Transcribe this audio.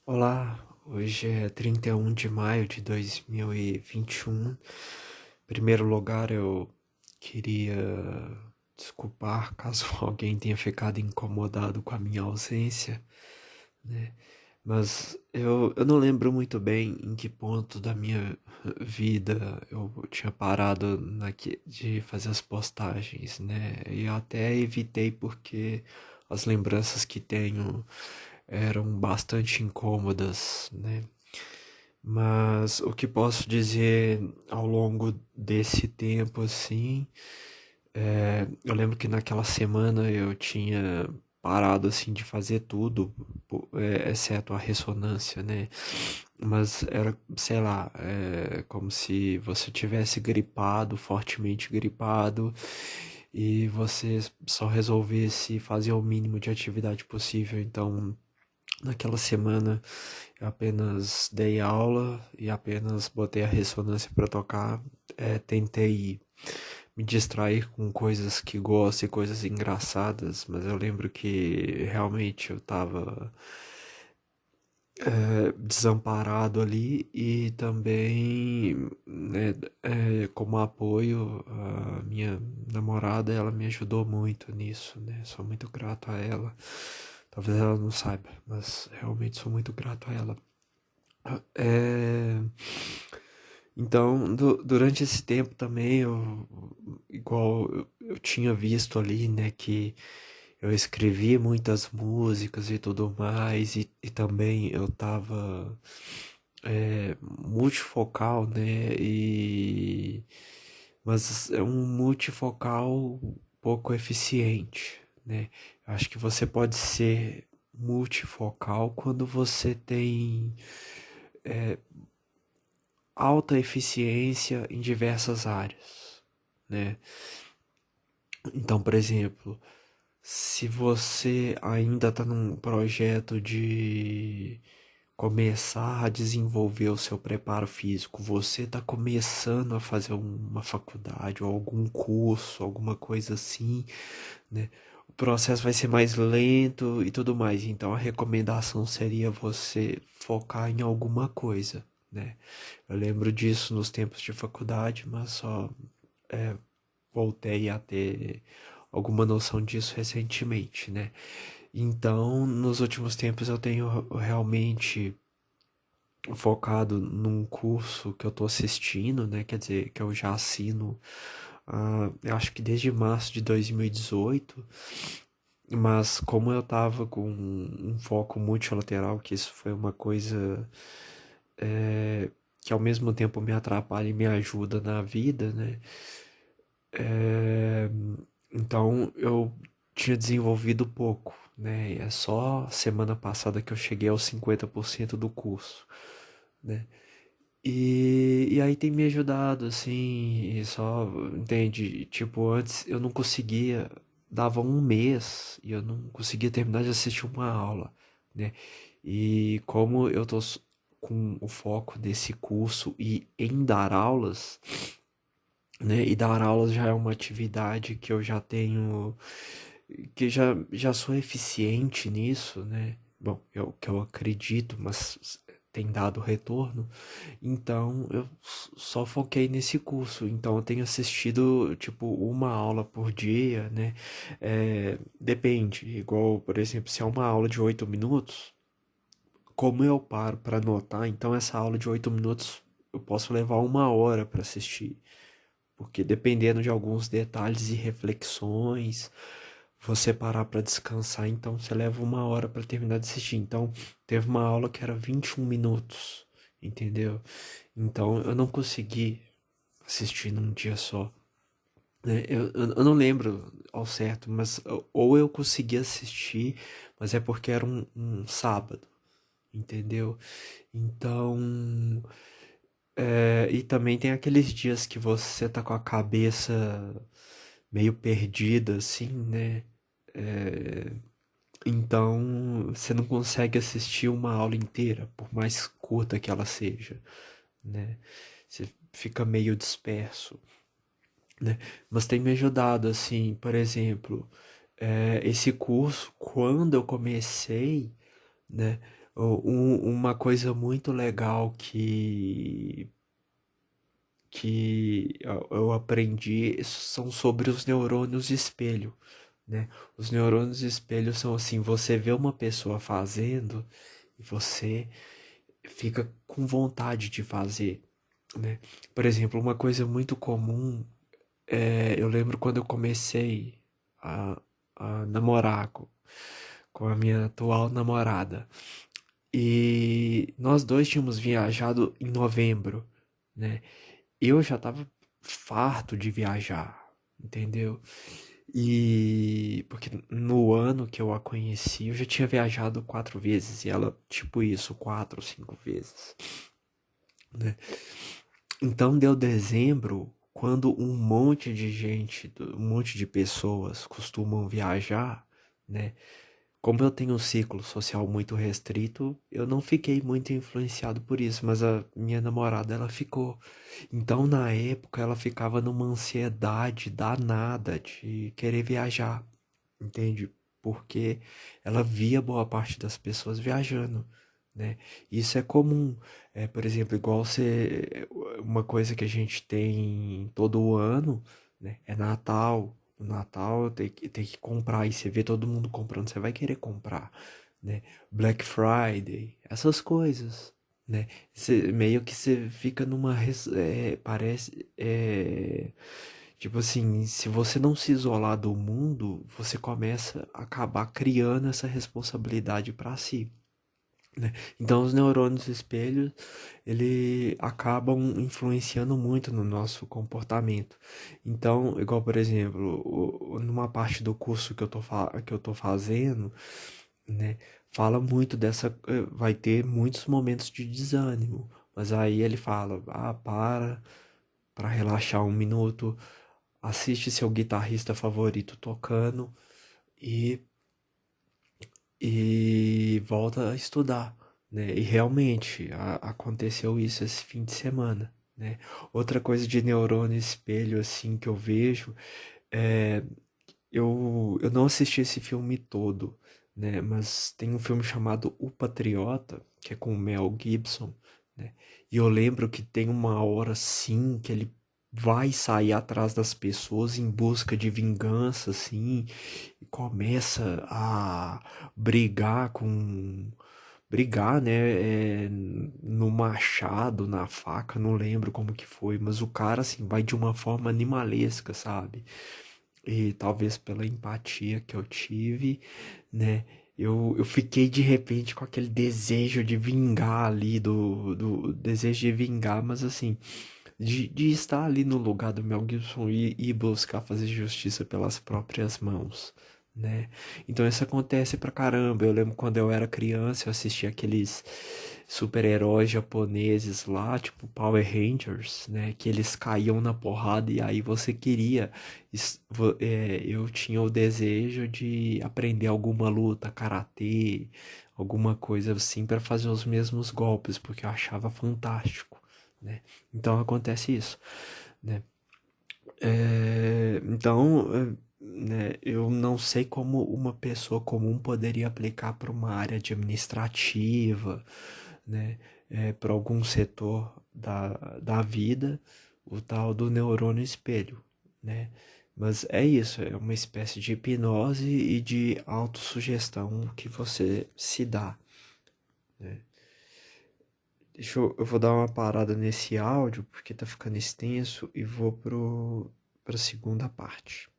Olá, hoje é 31 de maio de 2021. Em primeiro lugar, eu queria desculpar caso alguém tenha ficado incomodado com a minha ausência, né? Mas eu não lembro muito bem em que ponto da minha vida eu tinha parado de fazer as postagens, né? E eu até evitei porque as lembranças que tenho eram bastante incômodas, né? Mas o que posso dizer ao longo desse tempo, assim, eu lembro que naquela semana eu tinha parado, assim, de fazer tudo, exceto a ressonância, né? Mas era, sei lá, como se você tivesse gripado, fortemente gripado, e você só resolvesse fazer o mínimo de atividade possível. Então, naquela semana eu apenas dei aula e apenas botei a ressonância para tocar. Tentei me distrair com coisas que gosto e coisas engraçadas, mas eu lembro que realmente eu tava desamparado ali e também, né, como apoio, a minha namorada, ela me ajudou muito nisso, né? Sou muito grato a ela. Talvez ela não saiba, mas realmente sou muito grato a ela. É, Então, durante esse tempo também, igual eu tinha visto ali, né, que eu escrevi muitas músicas e tudo mais, e também eu tava multifocal, né, mas é um multifocal pouco eficiente, né. Eu acho que você pode ser multifocal quando você tem alta eficiência em diversas áreas, né? Então, por exemplo, se você ainda está num projeto de começar a desenvolver o seu preparo físico, você está começando a fazer uma faculdade ou algum curso, alguma coisa assim, né? O processo vai ser mais lento e tudo mais. Então, a recomendação seria você focar em alguma coisa, né? Eu lembro disso nos tempos de faculdade, mas só voltei a ter alguma noção disso recentemente, né? Então, nos últimos tempos eu tenho realmente focado num curso que eu tô assistindo, né? Quer dizer, que eu já assino, eu acho que desde março de 2018, mas como eu tava com um foco multilateral, que isso foi uma coisa que ao mesmo tempo me atrapalha e me ajuda na vida, né? É, Então eu tinha desenvolvido pouco, né? E é só semana passada que eu cheguei aos 50% do curso, né? E aí tem me ajudado, assim, e só, entende? Tipo, antes eu não conseguia, dava um mês e eu não conseguia terminar de assistir uma aula, né? E como eu tô com o foco desse curso e em dar aulas, né? E dar aulas já é uma atividade que eu já tenho, que já sou eficiente nisso, né? Bom, que eu acredito, mas tem dado retorno. Então eu só foquei nesse curso. Então eu tenho assistido tipo uma aula por dia, né? Depende. Igual, por exemplo, se é uma aula de 8 minutos, como eu paro para anotar, então essa aula de 8 minutos eu posso levar uma hora para assistir. Porque dependendo de alguns detalhes e reflexões, você parar para descansar, então você leva uma hora para terminar de assistir. Então, teve uma aula que era 21 minutos, entendeu? Então, eu não consegui assistir num dia só, né? Eu não lembro ao certo, mas ou eu consegui assistir, mas é porque era um sábado, entendeu? Então, e também tem aqueles dias que você tá com a cabeça meio perdida, assim, né? É, Então, você não consegue assistir uma aula inteira, por mais curta que ela seja, né? Você fica meio disperso, né? Mas tem me ajudado, assim, por exemplo, esse curso, quando eu comecei, né? Uma coisa muito legal que eu aprendi são sobre os neurônios espelho, né? Os neurônios espelho são assim, você vê uma pessoa fazendo e você fica com vontade de fazer, né? Por exemplo, uma coisa muito comum eu lembro quando eu comecei a, a namorar com a minha atual namorada. E nós dois tínhamos viajado em novembro, né? Eu já tava farto de viajar, entendeu? E porque no ano que eu a conheci, eu já tinha viajado 4 vezes e ela, tipo isso, 4 ou 5 vezes, né? Então deu dezembro, quando um monte de gente, um monte de pessoas costumam viajar, né? Como eu tenho um ciclo social muito restrito, eu não fiquei muito influenciado por isso, mas a minha namorada, ela ficou. Então, na época, ela ficava numa ansiedade danada de querer viajar, entende? Porque ela via boa parte das pessoas viajando, né? Isso é comum. Por exemplo, igual uma coisa que a gente tem todo ano, né? É Natal. No Natal tem que comprar e você vê todo mundo comprando, você vai querer comprar, né? Black Friday, essas coisas, né? Meio que você fica parece, tipo assim, se você não se isolar do mundo, você começa a acabar criando essa responsabilidade para si, né? Então os neurônios espelhos, ele acabam influenciando muito no nosso comportamento. Então, igual por exemplo, numa parte do curso que eu tô fazendo, né, fala muito vai ter muitos momentos de desânimo, mas aí ele fala, para relaxar um minuto, assiste seu guitarrista favorito tocando e, e volta a estudar, né? E realmente aconteceu isso esse fim de semana, né? Outra coisa de neurônio espelho assim que eu vejo é eu não assisti esse filme todo, né? Mas tem um filme chamado O Patriota, que é com o Mel Gibson, né? E eu lembro que tem uma hora sim que ele vai sair atrás das pessoas em busca de vingança, assim, e começa a brigar com brigar, né, no machado, na faca, não lembro como que foi, mas o cara assim vai de uma forma animalesca, sabe? E talvez pela empatia que eu tive, né? Eu fiquei de repente com aquele desejo de vingar ali, do desejo de vingar, mas assim, de estar ali no lugar do Mel Gibson e buscar fazer justiça pelas próprias mãos, né? Então isso acontece pra caramba. Eu lembro quando eu era criança, eu assistia aqueles super-heróis japoneses lá, tipo Power Rangers, né? Que eles caíam na porrada e aí você queria. Eu tinha o desejo de aprender alguma luta, karatê, alguma coisa assim para fazer os mesmos golpes, porque eu achava fantástico, né? Então acontece isso, né? Né, eu não sei como uma pessoa comum poderia aplicar para uma área administrativa, né? Para algum setor da vida, o tal do neurônio espelho, né? Mas é isso, é uma espécie de hipnose e de autossugestão que você se dá, né? Eu vou dar uma parada nesse áudio porque tá ficando extenso e vou pra segunda parte.